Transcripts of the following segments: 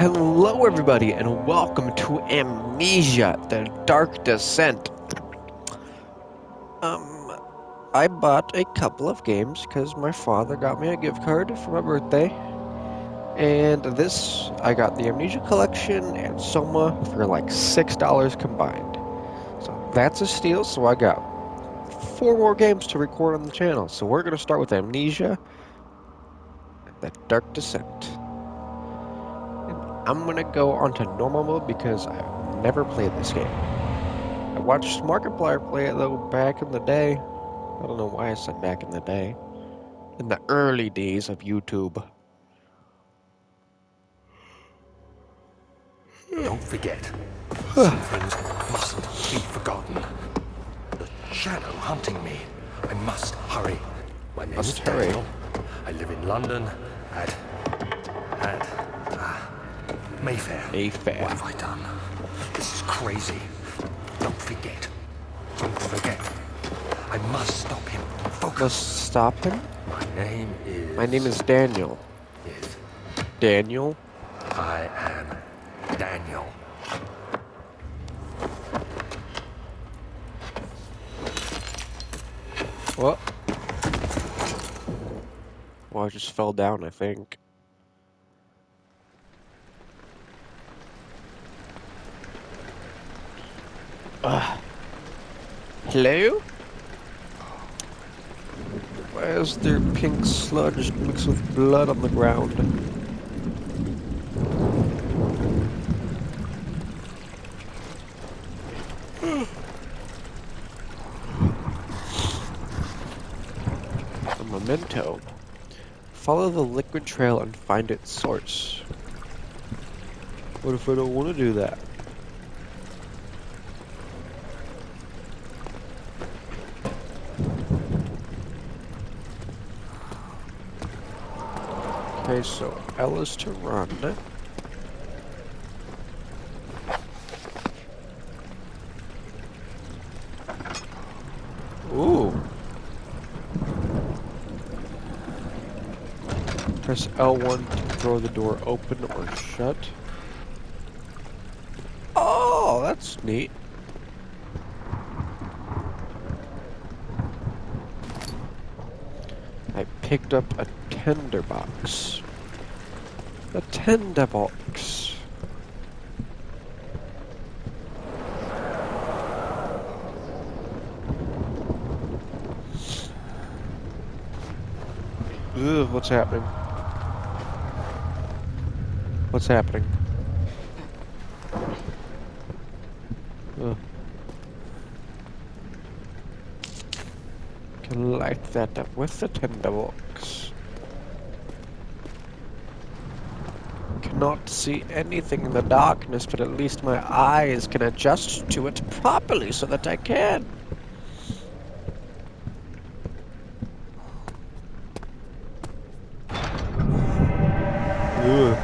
Hello, everybody, and welcome to Amnesia, the Dark Descent. I bought a couple of games because my father got me a gift card for my birthday. And I got the Amnesia Collection and Soma for like $6 combined. So that's a steal, so I got 4 more games to record on the channel. So we're going to start with Amnesia, the Dark Descent. I'm going to go onto normal mode because I've never played this game. I watched Markiplier play it though back in the day. I don't know why I said back in the day. In the early days of YouTube. Don't forget, some things mustn't be forgotten. The shadow hunting me. I must hurry. My name's Must hurry. Daniel. I live in London at Mayfair. Mayfair. What have I done? This is crazy. Don't forget. Don't forget. I must stop him. Focus. Must stop him? My name is Daniel. Yes. Daniel? I am Daniel. What? Well, I just fell down, I think. Hello? Why is there pink sludge mixed with blood on the ground? A memento. Follow the liquid trail and find its source. What if I don't want to do that? Okay, so L is to run. Ooh. Press L1 to throw the door open or shut. Oh, that's neat. I picked up a tinderbox. A tinderbox. Ugh, what's happening? What's happening? Ugh. Can light that up with the tinderbox. Cannot see anything in the darkness, but at least my eyes can adjust to it properly so that I can. Ugh.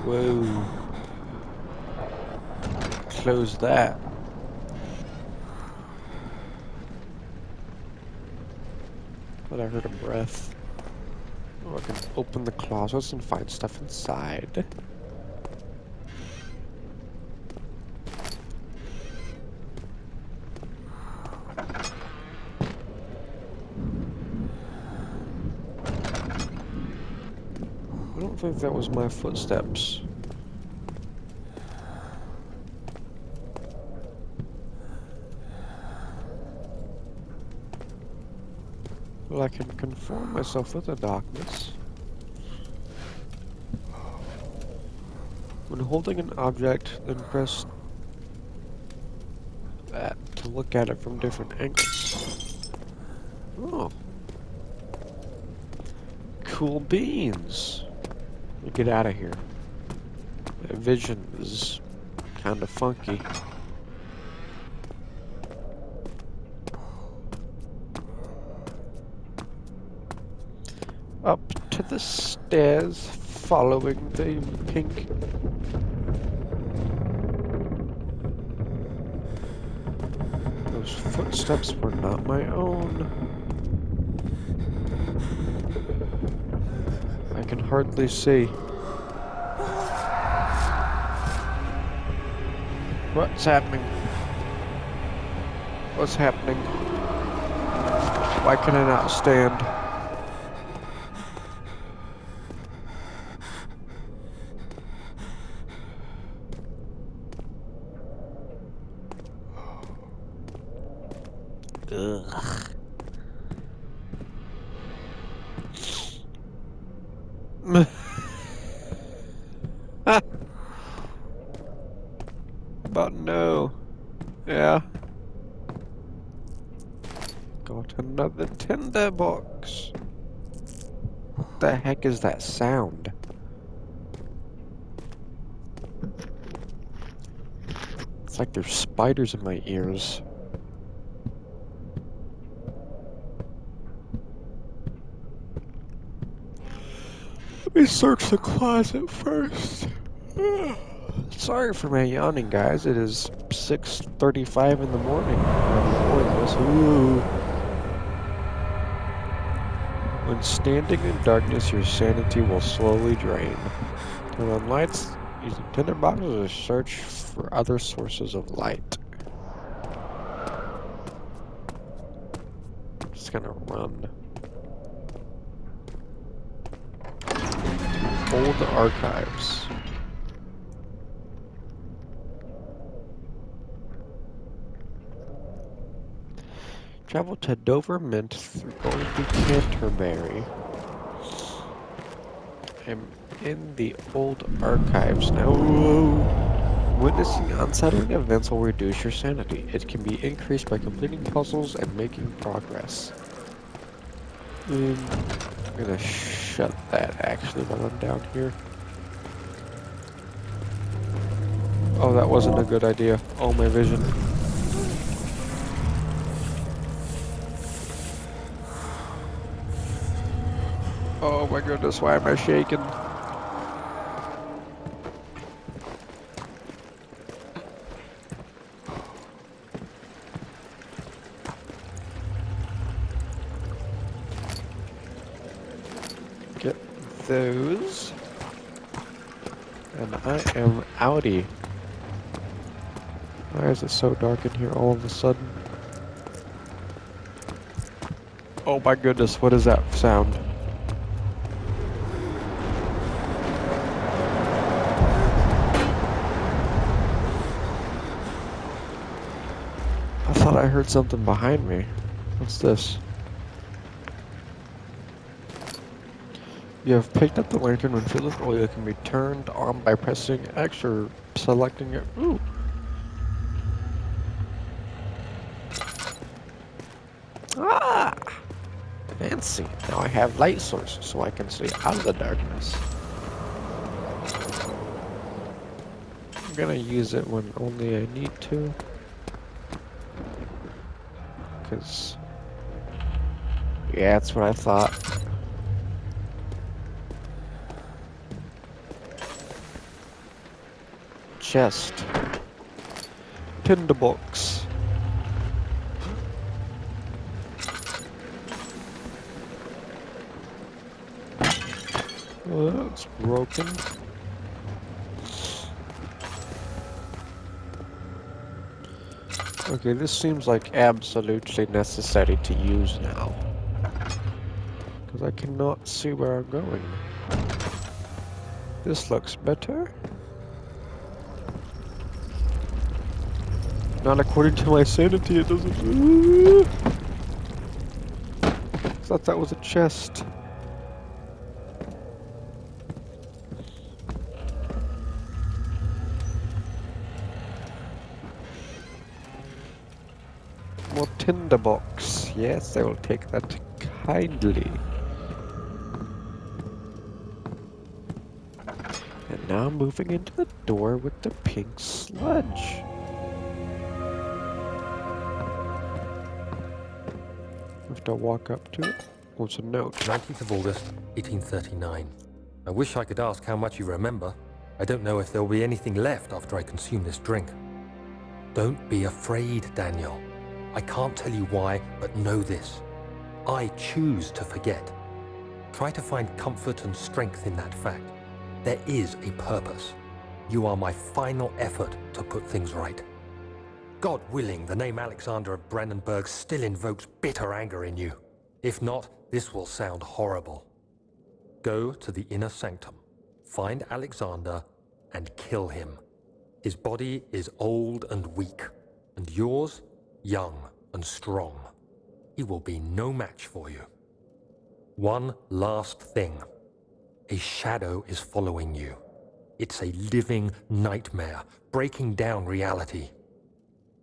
Whoa. Close that. But I heard a breath. Oh, I can open the closets and find stuff inside. I don't think that was my footsteps. Well, I can conform myself with the darkness. When holding an object, then press that to look at it from different angles. Oh. Cool beans. Let me get out of here. My vision is kind of funky. Up to the stairs, following the pink. Those footsteps were not my own. I can hardly see. What's happening? What's happening? Why can I not stand? Ugh. But no. Yeah. Got another tinderbox. What the heck is that sound? It's like there's spiders in my ears. Let me search the closet first. Sorry for my yawning, guys. It is 6:35 in the morning. I'm recording this. Ooh. When standing in darkness, your sanity will slowly drain. Turn on lights, using tinderboxes to search for other sources of light. Just gonna run. Old archives. Travel to Dover Mint through going through Canterbury. I'm in the old archives now. Whoa. Witnessing unsettling events will reduce your sanity. It can be increased by completing puzzles and making progress. I'm gonna shut that actually while I'm down here. Oh, that wasn't a good idea. Oh, my vision. Oh my goodness, why am I shaking? Get those. And I am outie. Why is it so dark in here all of a sudden? Oh my goodness, what is that sound? I thought I heard something behind me. What's this? You have picked up the lantern. When filled with oil, it can be turned on by pressing X or selecting it. Ooh. Ah! Fancy. Now I have light source, so I can see out of the darkness. I'm gonna use it when only I need to. Because... yeah, that's what I thought. Chest. Tinderbox. Oh, that's broken. Okay, this seems like absolutely necessary to use now. Because I cannot see where I'm going. This looks better. Not according to my sanity, it doesn't. I thought that was a chest. More tinderbox. Yes, I will take that kindly. And now moving into the door with the pink sludge. Have to walk up to it. What's a note? 19th of August, 1839. I wish I could ask how much you remember. I don't know if there will be anything left after I consume this drink. Don't be afraid, Daniel. I can't tell you why, but know this. I choose to forget. Try to find comfort and strength in that fact. There is a purpose. You are my final effort to put things right. God willing, the name Alexander of Brandenburg still invokes bitter anger in you. If not, this will sound horrible. Go to the inner sanctum, find Alexander, and kill him. His body is old and weak, and yours, young and strong. He will be no match for you. One last thing. A shadow is following you. It's a living nightmare, breaking down reality.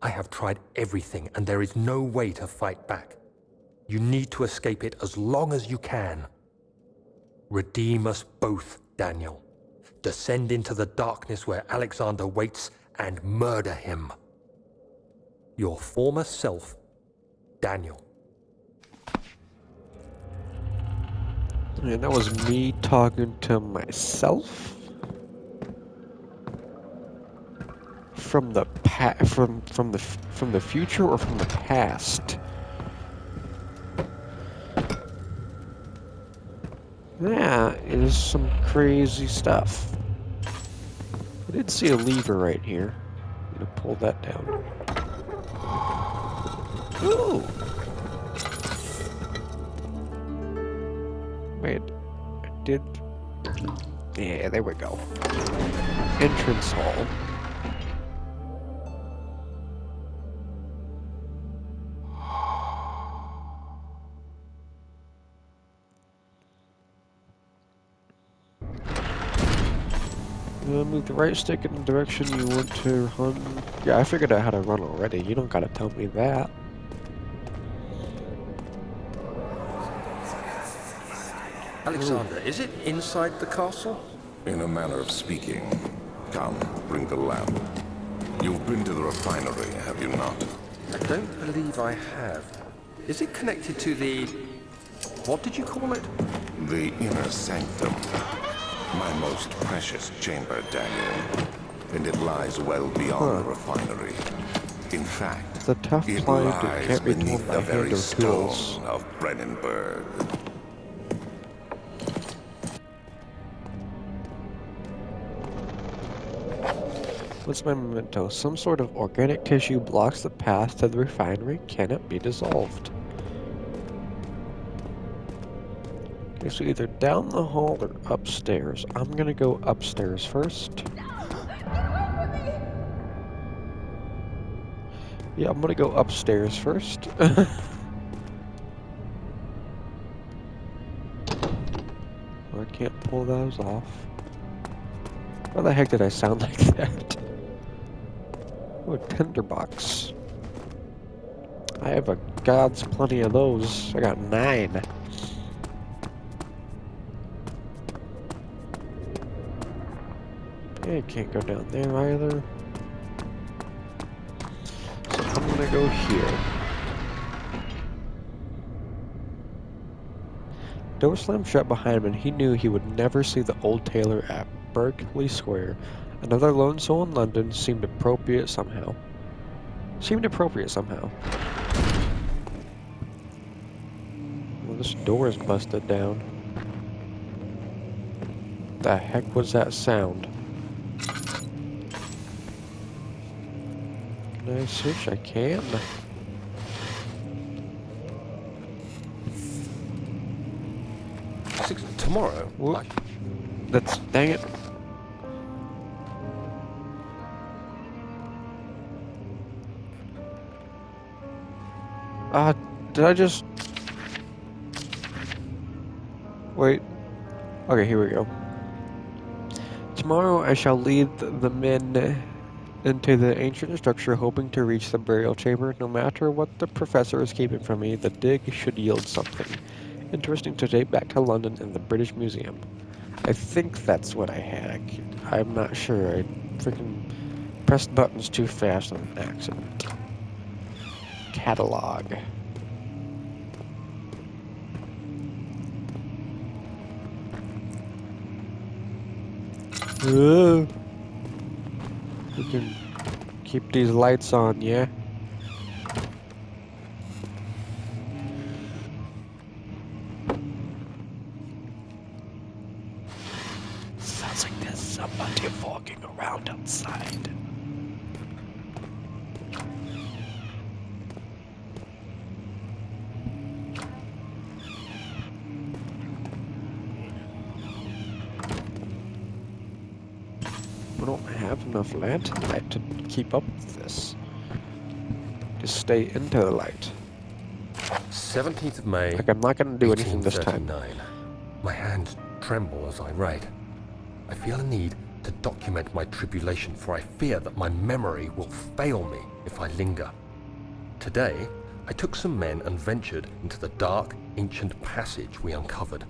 I have tried everything, and there is no way to fight back. You need to escape it as long as you can. Redeem us both, Daniel. Descend into the darkness where Alexander waits and murder him. Your former self, Daniel. And that was me talking to myself from the from the future or from the past. That is some crazy stuff. I did see a lever right here. I'm gonna pull that down. Ooh! Wait, I did... Yeah, there we go. Entrance hall. Move the right stick in the direction you want to run. Yeah, I figured out how to run already. You don't gotta tell me that. Alexander, is it inside the castle? In a manner of speaking. Come, bring the lamp. You've been to the refinery, have you not? I don't believe I have. Is it connected to the... what did you call it? The inner sanctum. My most precious chamber, Daniel. And it lies well beyond the refinery. In fact, It's a tough it climb that lies can't be beneath told by the very hand or tools. stone of Brennenburg. What's my memento? Some sort of organic tissue blocks the path to the refinery. Can it be dissolved? Okay, so either down the hall or upstairs. I'm gonna go upstairs first. Yeah, I'm gonna go upstairs first. I can't pull those off. Why the heck did I sound like that? Oh, a tinderbox. I have a god's plenty of those. I got 9. I can't go down there either. So I'm gonna go here. Door slammed shut behind him, and he knew he would never see the old tailor at Berkeley Square. Another lone soul in London seemed appropriate somehow. Well, this door is busted down. The heck was that sound? Can I search? I can. Tomorrow? Whoop. That's... dang it. Did I just... Wait. Okay, here we go. Tomorrow I shall lead the men into the ancient structure, hoping to reach the burial chamber. No matter what the professor is keeping from me, the dig should yield something interesting to take back to London and the British Museum. I think that's what I had. I'm not sure. I freaking pressed buttons too fast on accident. Catalog. We can keep these lights on, yeah? somebody walking around outside. We don't have enough lantern light to keep up with this. To stay into the light. 17th of May, Like, I'm not gonna do anything this time. 1839. My hands tremble as I write. I feel a need to document my tribulation, for I fear that my memory will fail me if I linger. Today, I took some men and ventured into the dark, ancient passage we uncovered.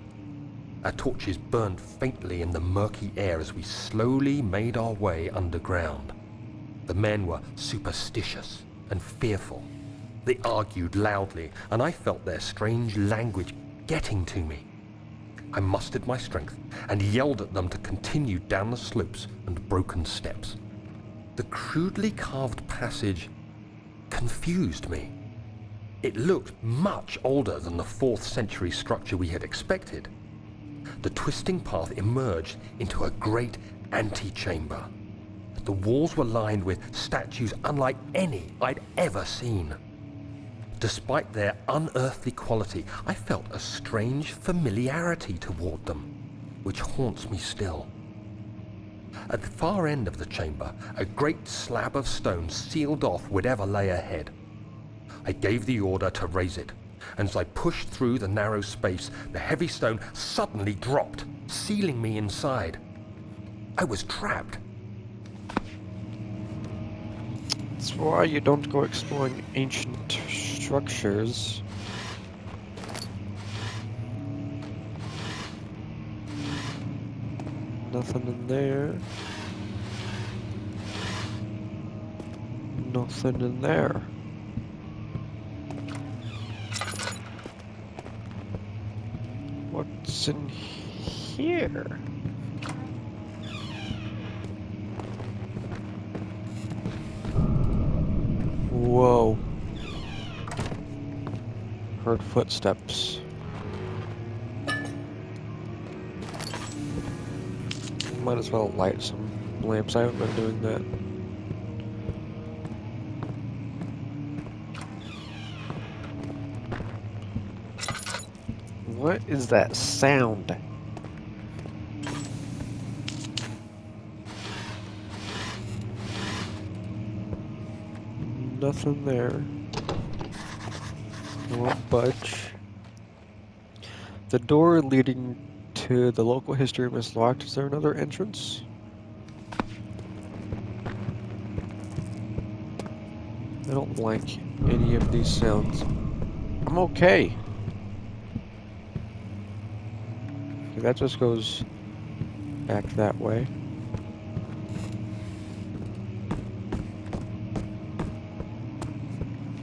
Our torches burned faintly in the murky air as we slowly made our way underground. The men were superstitious and fearful. They argued loudly, and I felt their strange language getting to me. I mustered my strength and yelled at them to continue down the slopes and broken steps. The crudely carved passage confused me. It looked much older than the 4th century structure we had expected. The twisting path emerged into a great antechamber. The walls were lined with statues unlike any I'd ever seen. Despite their unearthly quality, I felt a strange familiarity toward them, which haunts me still. At the far end of the chamber, a great slab of stone sealed off whatever lay ahead. I gave the order to raise it, and as I pushed through the narrow space, the heavy stone suddenly dropped, sealing me inside. I was trapped. That's why you don't go exploring ancient structures. Nothing in there. Nothing in there. What's in here? Whoa. Heard footsteps. Might as well light some lamps. I haven't been doing that. What is that sound? Nothing there. Won't budge. The door leading to the local history room is locked. Is there another entrance? I don't like any of these sounds. I'm okay. Okay, that just goes back that way.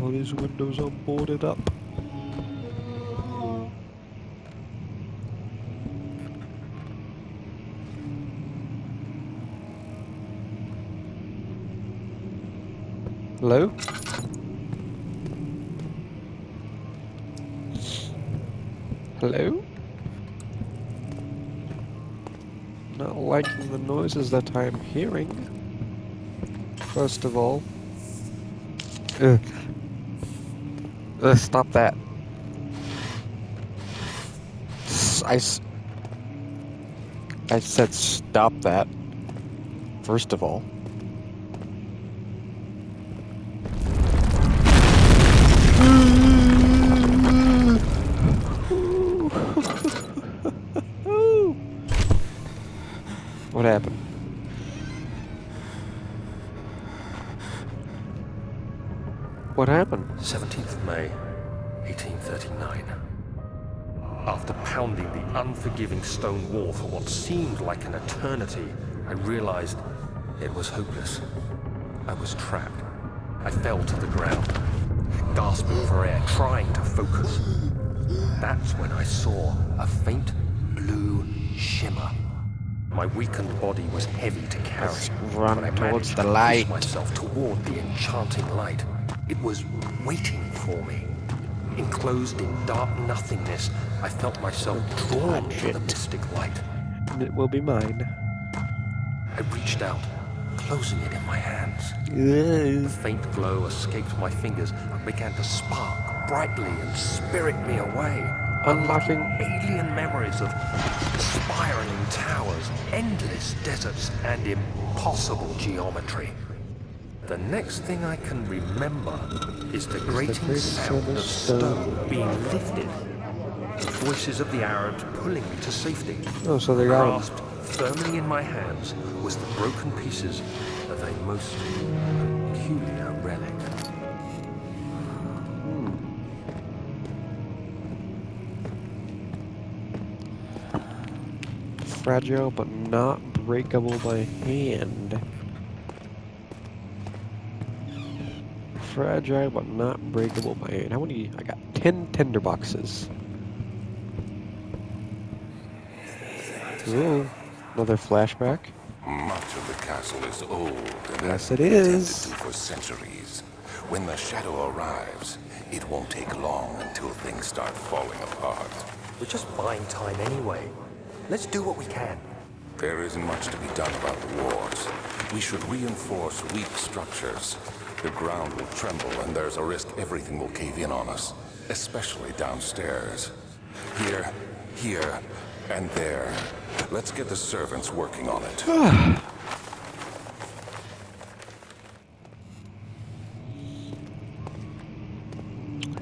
All these windows are boarded up. Hello? Hello? Not liking the noises that I'm hearing. First of all. Ugh. Stop that. I said stop that. First of all. What happened? What happened? 17th of May, 1839. After pounding the unforgiving stone wall for what seemed like an eternity, I realized it was hopeless. I was trapped. I fell to the ground, gasping for air, trying to focus. That's when I saw a faint blue shimmer. My weakened body was heavy to carry, Let's but run I towards managed the to light. push myself toward the enchanting light. It was waiting for me. Enclosed in dark nothingness, I felt myself drawn to the mystic light. And it will be mine. reached out, closing it in my hands. The faint glow escaped my fingers and began to spark brightly and spirit me away, unlocking alien memories of spiraling towers, endless deserts, and impossible geometry. The next thing I can remember is the grating sound of stone being lifted, the voices of the Arabs pulling me to safety. Oh, so they got him. Grasped firmly in my hands was the broken pieces of a most peculiar relic. Fragile but not breakable by hand. Fragile but not breakable by hand. How many? I got 10 tinderboxes. Ooh, another flashback. Much of the castle is old and Yes, has it been is. tended to for centuries. When the shadow arrives, it won't take long until things start falling apart. We're just buying time anyway. Let's do what we can. There isn't much to be done about the wars. We should reinforce weak structures. The ground will tremble and there's a risk everything will cave in on us, especially downstairs. Here, and there. Let's get the servants working on it.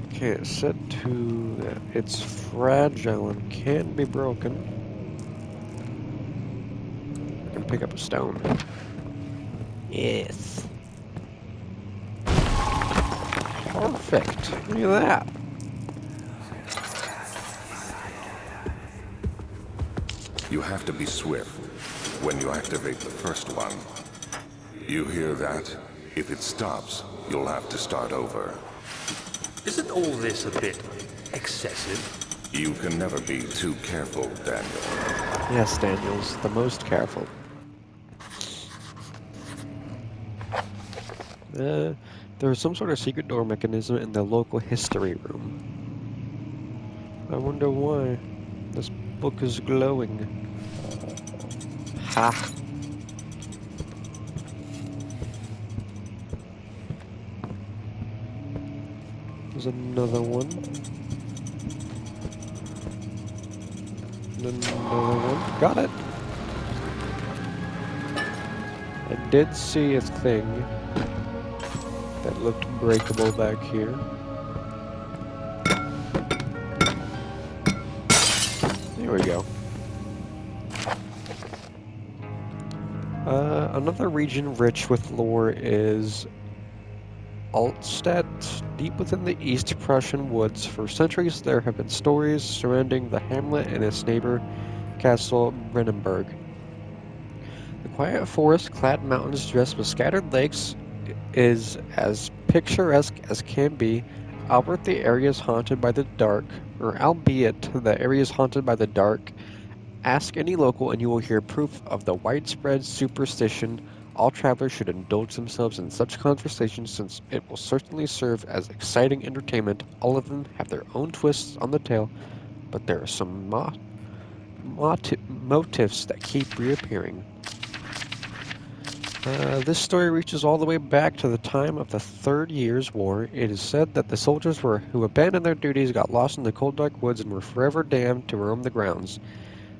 Okay, it's said to that it's fragile and can be broken. I can pick up a stone. Yes. Perfect. Look at that. You have to be swift when you activate the first one. You hear that? If it stops, you'll have to start over. Isn't all this a bit excessive? You can never be too careful, Daniel. Yes, Daniel's the most careful. There is some sort of secret door mechanism in the local history room. I wonder why. This book is glowing. Ha! There's another one. And another one. Got it! I did see a thing that looked breakable back here. There we go. Another region rich with lore is Altstadt. Deep within the East Prussian woods, for centuries there have been stories surrounding the hamlet and its neighbor, Castle Brennenburg. The quiet forest-clad mountains dressed with scattered lakes is as picturesque as can be, albeit the area is haunted by the dark. Ask any local and you will hear proof of the widespread superstition. All travelers should indulge themselves in such conversations since it will certainly serve as exciting entertainment. All of them have their own twists on the tale, but there are some motifs that keep reappearing. This story reaches all the way back to the time of the Third Years' War. It is said that the soldiers who abandoned their duties got lost in the cold dark woods and were forever damned to roam the grounds.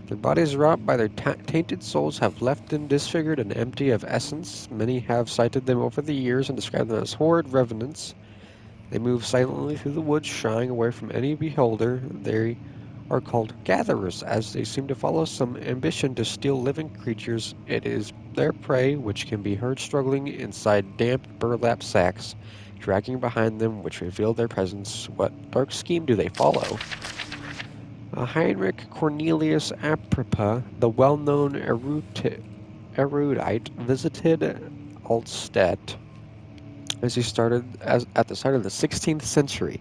Their bodies wrought by their tainted souls have left them disfigured and empty of essence. Many have cited them over the years and described them as horrid revenants. They move silently through the woods, shying away from any beholder. They are called gatherers, as they seem to follow some ambition to steal living creatures. It is their prey which can be heard struggling inside damp burlap sacks, dragging behind them, which reveal their presence. What dark scheme do they follow? Heinrich Cornelius Agrippa, the well-known erudite, visited Altstadt at the start of the 16th century.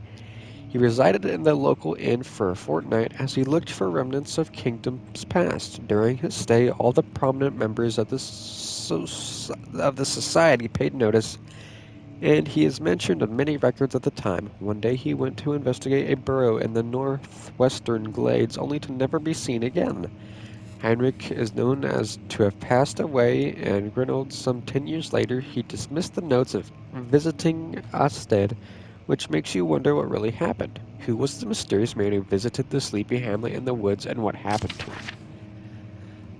He resided in the local inn for a fortnight as he looked for remnants of kingdoms past. During his stay, all the prominent members of the society paid notice, and he is mentioned in many records at the time. One day he went to investigate a burrow in the northwestern glades, only to never be seen again. Heinrich is known as to have passed away, and Grinold, some 10 years later, he dismissed the notes of visiting Ostend, which makes you wonder what really happened. Who was the mysterious man who visited the sleepy hamlet in the woods, and what happened to him?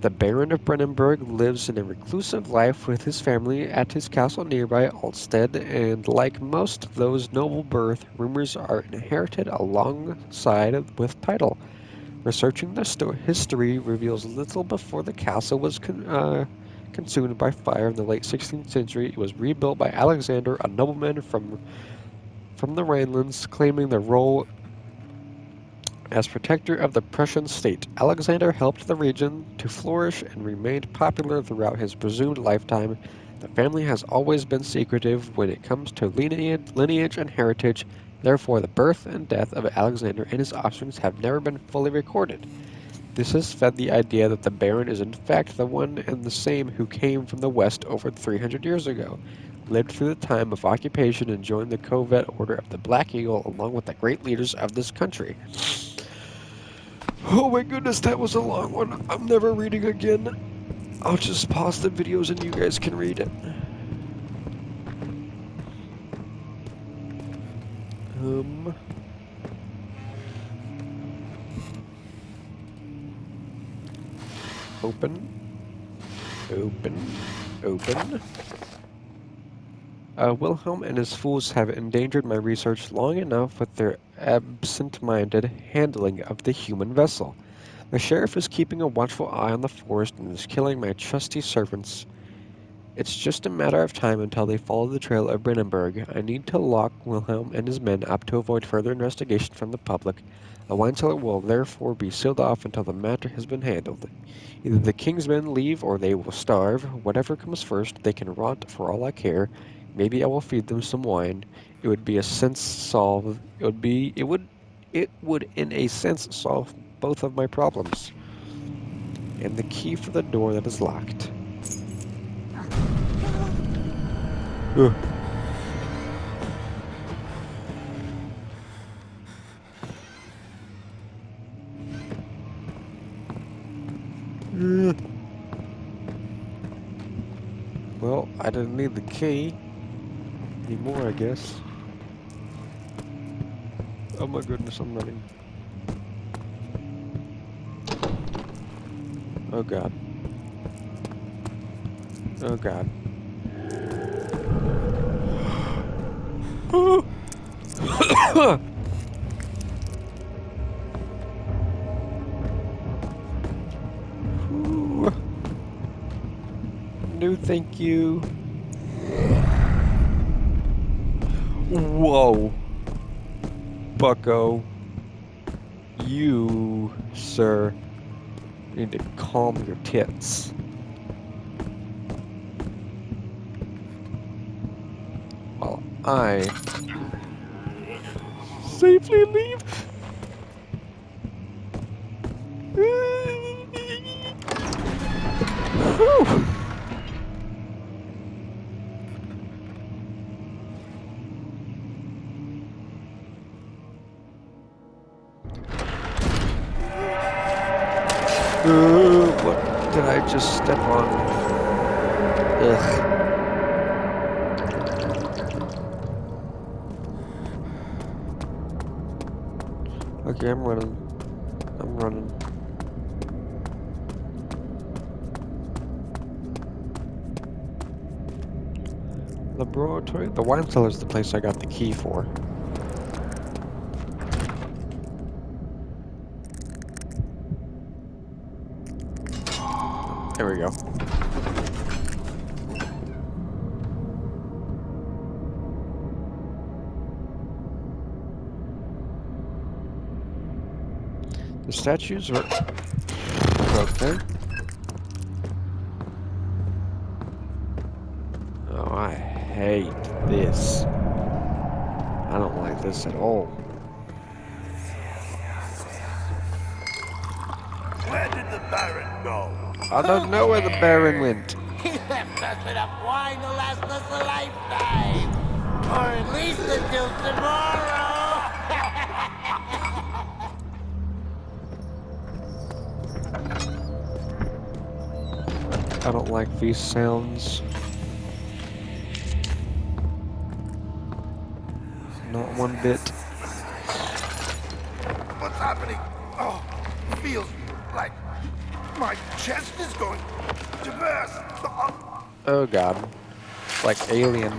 The Baron of Brennenburg lives in a reclusive life with his family at his castle nearby Alstead, and like most of those noble birth, rumors are inherited alongside with title. Researching the history reveals little before the castle was consumed by fire in the late 16th century. It was rebuilt by Alexander, a nobleman from the Rhinelands, claiming the role as protector of the Prussian state. Alexander helped the region to flourish and remained popular throughout his presumed lifetime. The family has always been secretive when it comes to lineage and heritage. Therefore, the birth and death of Alexander and his offspring have never been fully recorded. This has fed the idea that the Baron is in fact the one and the same who came from the west over 300 years ago, lived through the time of occupation, and joined the Covet Order of the Black Eagle along with the great leaders of this country. Oh my goodness, that was a long one. I'm never reading again. I'll just pause the videos and you guys can read it. Open. Open. Wilhelm and his fools have endangered my research long enough with their absent-minded handling of the human vessel. The sheriff is keeping a watchful eye on the forest and is killing my trusty servants. It's just a matter of time until they follow the trail of Brennenburg. I need to lock Wilhelm and his men up to avoid further investigation from the public. The wine cellar will therefore be sealed off until the matter has been handled. Either the king's men leave or they will starve. Whatever comes first, they can rot for all I care. Maybe I will feed them some wine. It would be a sense solve. It would in a sense solve both of my problems. And the key for the door that is locked. Ugh. Well, I didn't need the key anymore, I guess. Oh my goodness, I'm running. Oh god. Oh god. No, thank you. Whoa. Bucko. You, sir, need to calm your tits. While I safely leave. Whew. What did I just step on? Ugh. Okay, I'm running. I'm running. Laboratory? The wine cellar is the place I got the key for. There we go. The statues are okay. Oh, I hate this. I don't like this at all. Where did the Baron go? I don't know where the Baron went. He left us enough wine to last us a lifetime. Or at least until tomorrow. I don't like these sounds. Not one bit. What's happening? Oh, feels like my chest is going to burst. Oh, Oh god. It's like Alien.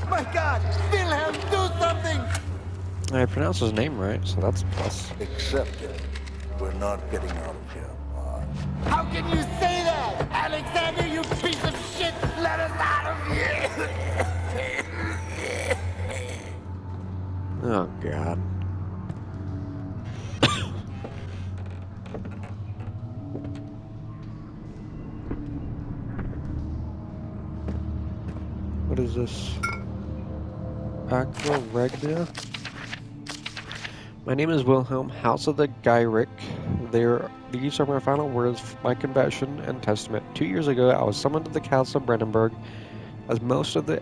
My God! Wilhelm, do something! I pronounced his name right, so that's a plus. accept it. We're not getting out of here. How can you say that? Alexander, you piece of shit! Let us out of here! Oh god. What is this? Aqua Regna? My name is Wilhelm, House of the Gyrick. These are my final words, my confession and testament. 2 years ago, I was summoned to the Castle of Brandenburg. As most of the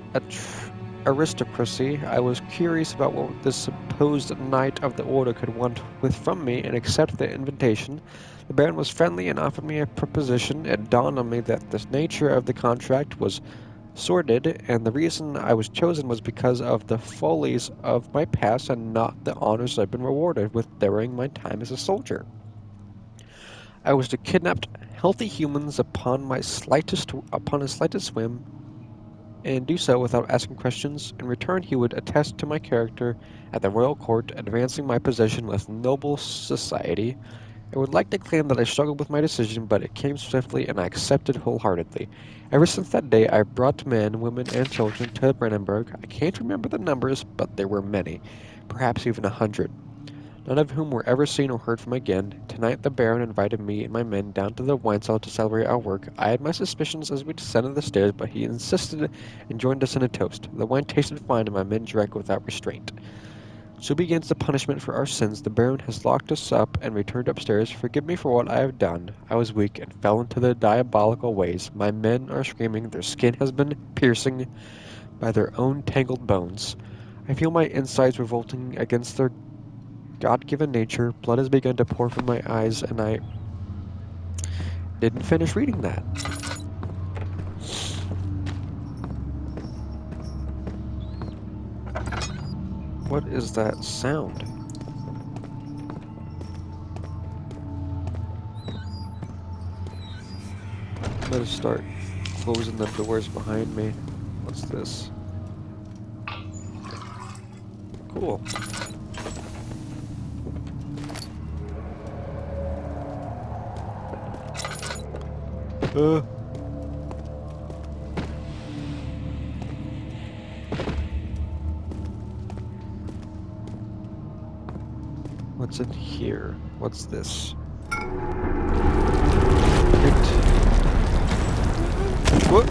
aristocracy, I was curious about what this supposed knight of the order could want from me and accepted the invitation. The Baron was friendly and offered me a proposition. It dawned on me that the nature of the contract was sordid, and the reason I was chosen was because of the follies of my past and not the honors I've been rewarded with during my time as a soldier. I was to kidnap healthy humans upon a slightest whim, and do so without asking questions. In return, he would attest to my character at the royal court, advancing my position with noble society. I would like to claim that I struggled with my decision, but it came swiftly and I accepted wholeheartedly. Ever since that day, I brought men, women, and children to Brandenburg. I can't remember the numbers, but there were many, perhaps even 100, none of whom were ever seen or heard from again. Tonight the Baron invited me and my men down to the wine cellar to celebrate our work. I had my suspicions as we descended the stairs, but he insisted and joined us in a toast. The wine tasted fine and my men drank without restraint. So begins the punishment for our sins. The Baron has locked us up and returned upstairs. Forgive me for what I have done. I was weak and fell into their diabolical ways. My men are screaming. Their skin has been piercing by their own tangled bones. I feel my insides revolting against their God-given nature. Blood has begun to pour from my eyes, and I didn't finish reading that. What is that sound? I'm gonna start closing the doors behind me. What's this? Cool. Uh. What's in here? What's this? What?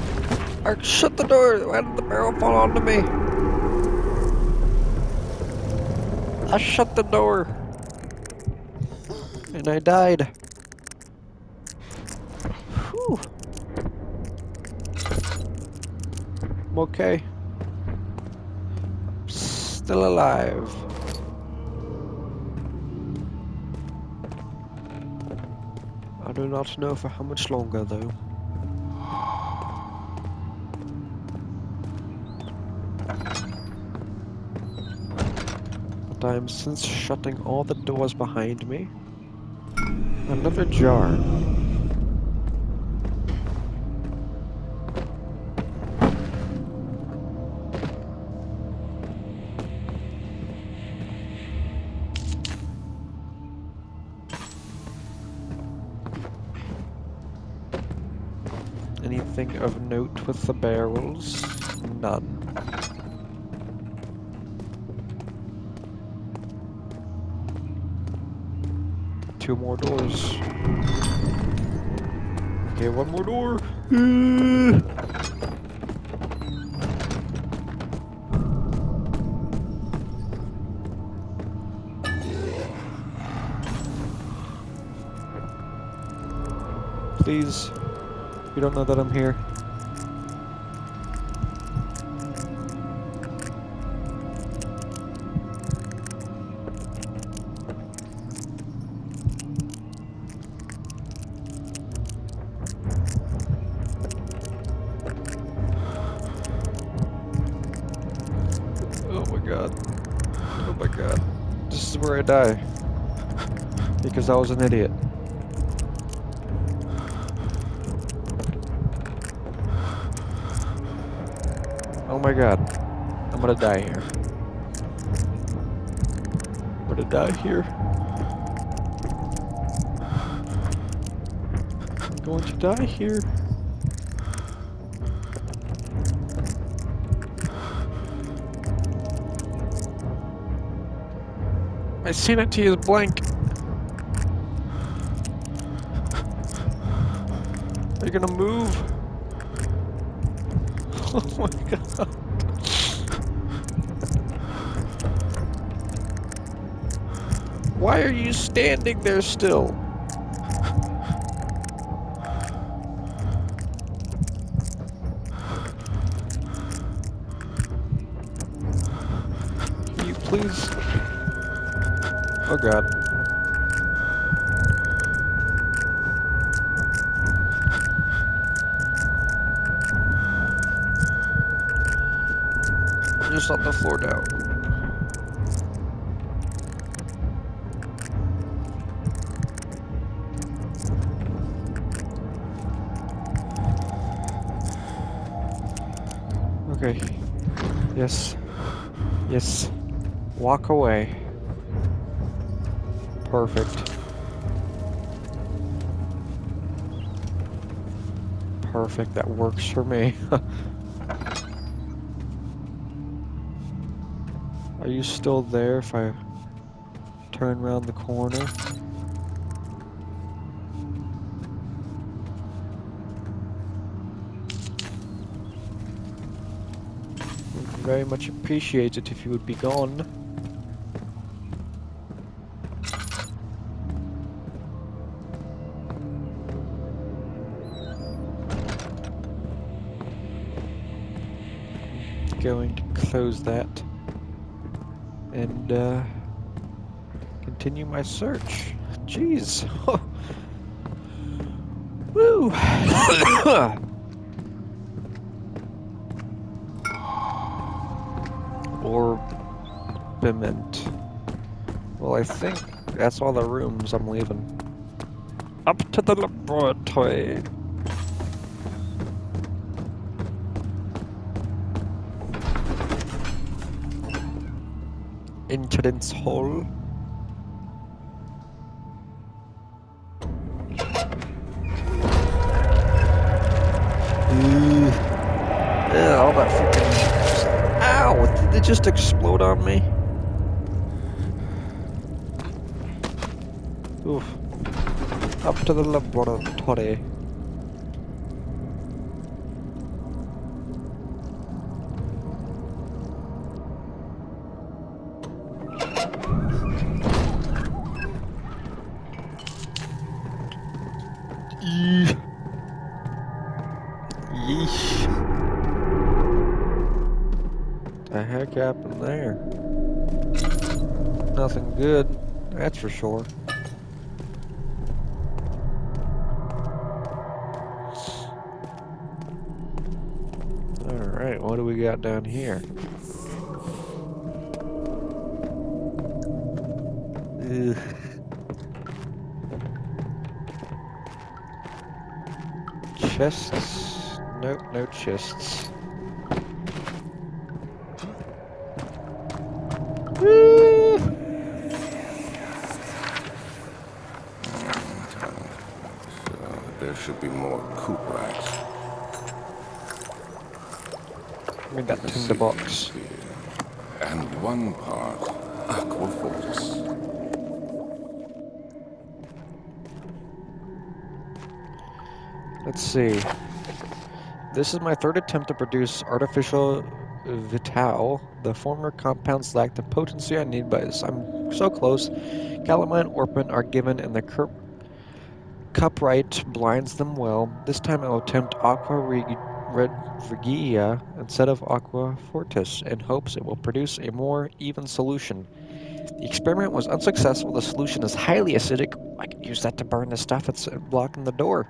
Shut the door! Why did the barrel fall onto me? I shut the door. And I died. Whew. I'm okay. I'm still alive. I do not know for how much longer, though. But I am since shutting all the doors behind me. Another jar. Anything of note with the barrels? None. Two more doors. Okay, one more door. Please, you don't know that I'm here. my god. This is where I die. Because I was an idiot. Oh my god. I'm gonna die here. I'm gonna die here. I'm going to die here. My sanity is blank. Are you gonna move? Oh my god. Why are you standing there still? Can you please? Oh god. Just on the floor now. Okay. Yes. Yes. Walk away. Perfect. Perfect. That works for me. Are you still there if I turn around the corner? Would very much appreciate it if you would be gone. Going to close that and continue my search. Jeez. Woo. Orbiment. Well, I think that's all the rooms I'm leaving. Up to the laboratory. Entrance hall. Yeah, all that freaking... Ow! Did it just explode on me? Oof. Up to the laboratory. Yeesh. The heck happened there? Nothing good, that's for sure. Alright, what do we got down here? Ugh. Chests? Nope, no chests. Woo! There should be more coop racks. We got tinderbox. And one part aquafortis. Let's see. This is my third attempt to produce artificial vital. The former compounds lack the potency I need, but I'm so close. Calamine orpiment are given, and the cupright blinds them well. This time I will attempt aqua regia instead of aqua fortis, in hopes it will produce a more even solution. The experiment was unsuccessful. The solution is highly acidic. I could use that to burn the stuff that's blocking the door.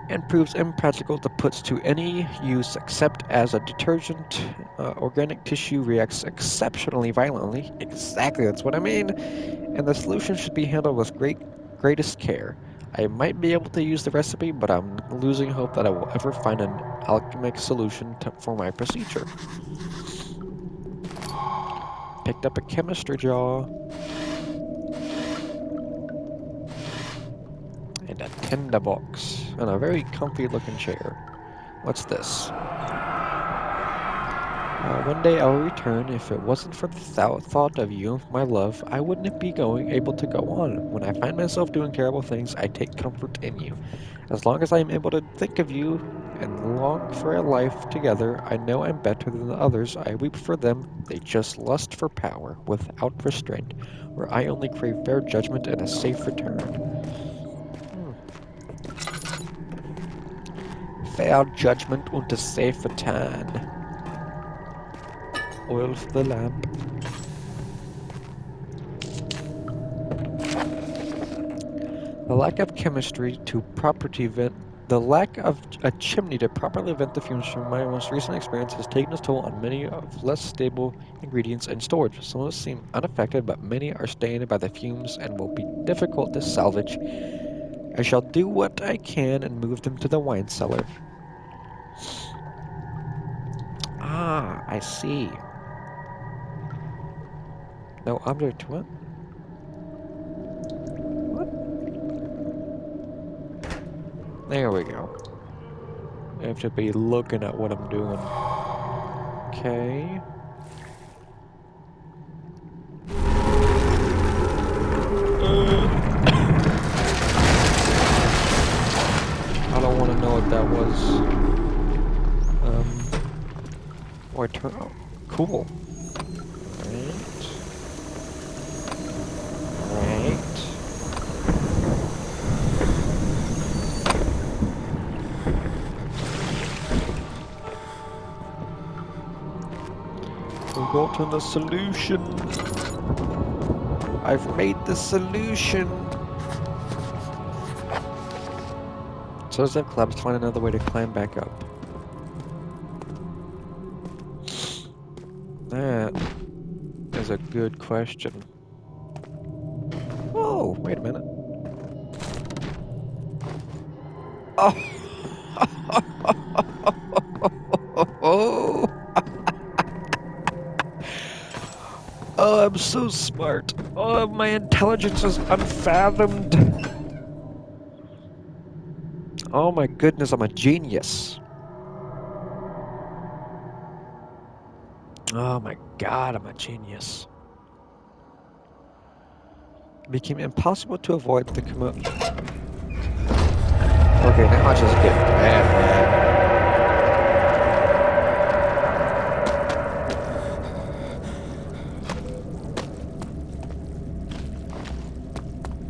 and proves impractical to put to any use except as a detergent. Organic tissue reacts exceptionally violently. Exactly, that's what I mean. And the solution should be handled with greatest care. I might be able to use the recipe, but I'm losing hope that I will ever find an alchemic solution for my procedure. Picked up a chemistry jar and a tinderbox and a very comfy looking chair. What's this? One day I will return. If it wasn't for the thought of you, my love, I wouldn't be able to go on. When I find myself doing terrible things, I take comfort in you. As long as I am able to think of you and long for a life together, I know I'm better than the others. I weep for them. They just lust for power without restraint, where I only crave fair judgment and a safe return. Hmm. Fair judgment und a safe return. Oil for the lamp. The lack of chemistry to properly vent the lack of a chimney to properly vent the fumes from my most recent experience has taken its toll on many of less stable ingredients in storage. Some of them seem unaffected, but many are stained by the fumes and will be difficult to salvage. I shall do what I can and move them to the wine cellar. Ah, I see. No object. What? What? There we go. I have to be looking at what I'm doing. Okay. I don't want to know what that was. Or turn. Oh, cool. Right. Right. We've gotten the solution. I've made the solution. So as I've collapsed, find another way to climb back up. That is a good question. Oh, wait a minute. Oh. Oh. Oh, I'm so smart. Oh, my intelligence is unfathomed. Oh my goodness, I'm a genius. Oh my god, I'm a genius. It became impossible to avoid the commotion. Okay, now I just get mad.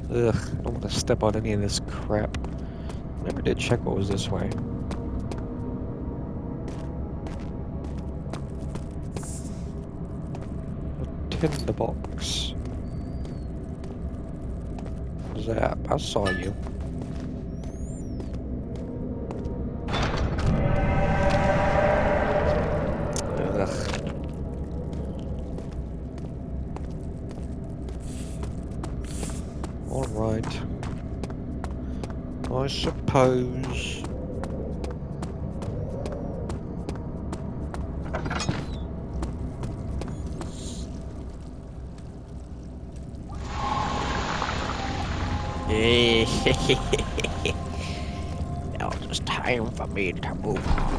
Ugh, I don't want to step on any of this crap. Never did check what was this way. A tinderbox. Zap, I saw you. Ugh. Alright. I suppose. Now it's time for me to move on.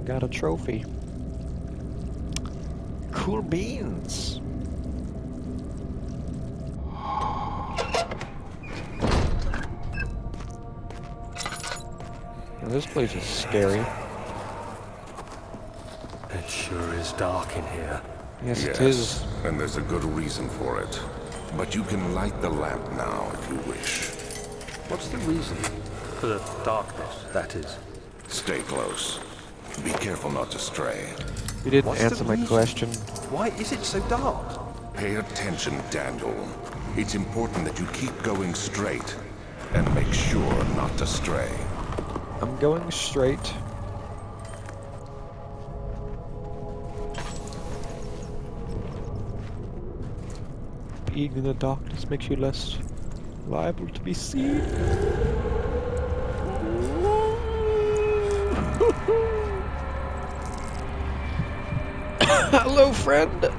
Got a trophy. Cool beans. Now, this place is scary. It sure is dark in here. Yes, it is. And there's a good reason for it. But you can light the lamp now if you wish. What's the reason? For the darkness, that is. Stay close. Be careful not to stray. You didn't What's answer the my reason? question. Why is it so dark? Pay attention, Daniel. It's important that you keep going straight. and make sure not to stray. I'm going straight. Being in the darkness makes you less liable to be seen. Hello, friend.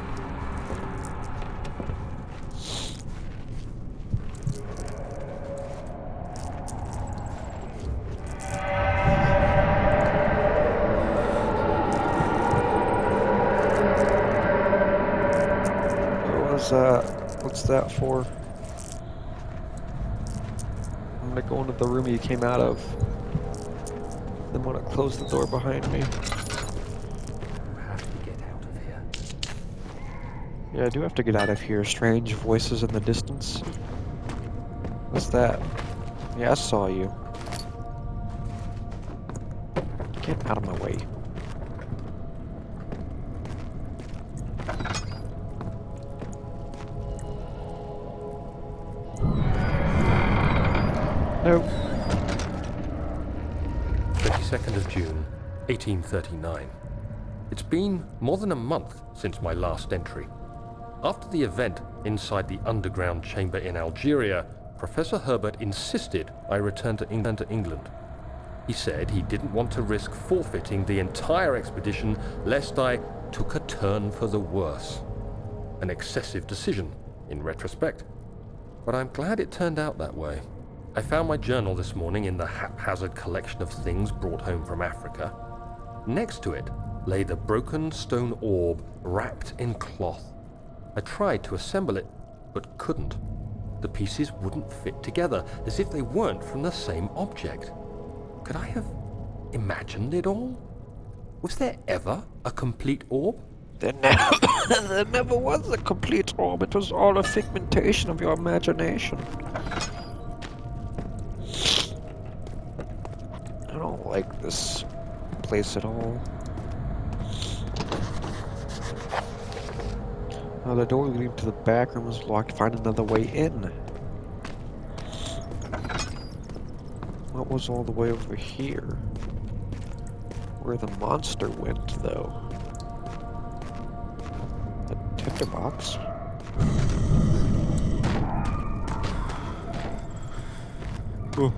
What's that for? I'm gonna go into the room you came out of. Then want to close the door behind me. You have to get out of here. Yeah, I do have to get out of here. Strange voices in the distance. What's that? Yeah, I saw you. Get out of my way. No. 22nd of June, 1839. It's been more than a month since my last entry. After the event inside the underground chamber in Algeria, Professor Herbert insisted I return to England. He said he didn't want to risk forfeiting the entire expedition lest I took a turn for the worse. An excessive decision, in retrospect. But I'm glad it turned out that way. I found my journal this morning in the haphazard collection of things brought home from Africa. Next to it lay the broken stone orb wrapped in cloth. I tried to assemble it, but couldn't. The pieces wouldn't fit together, as if they weren't from the same object. Could I have imagined it all? Was there ever a complete orb? There never was a complete orb. It was all a figmentation of your imagination. I don't like this place at all. Oh, the door leading to the back room is locked. Find another way in. What was all the way over here? Where the monster went, though. The tinderbox. Oh.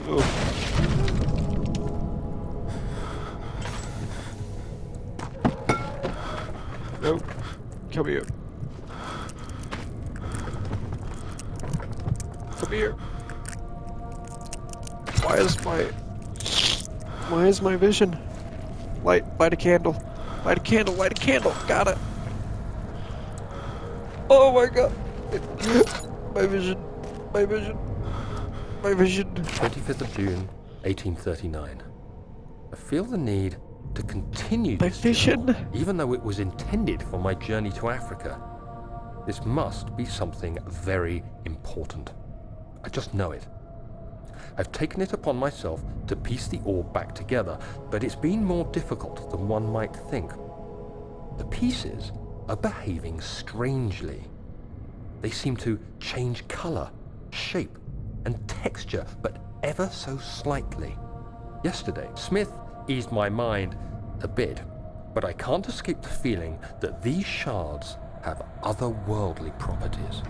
Oh. No. Come here. Come here. Why is my vision? Light a candle. Light a candle, light a candle. Got it. Oh my god. My vision. My vision. My vision. 25th of June, 1839. I feel the need to continue My this vision. journal, even though it was intended for my journey to Africa. This must be something very important. I just know it. I've taken it upon myself to piece the orb back together, but it's been more difficult than one might think. The pieces are behaving strangely. They seem to change color, shape, and texture, but ever so slightly. Yesterday, Smith eased my mind a bit, but I can't escape the feeling that these shards have otherworldly properties.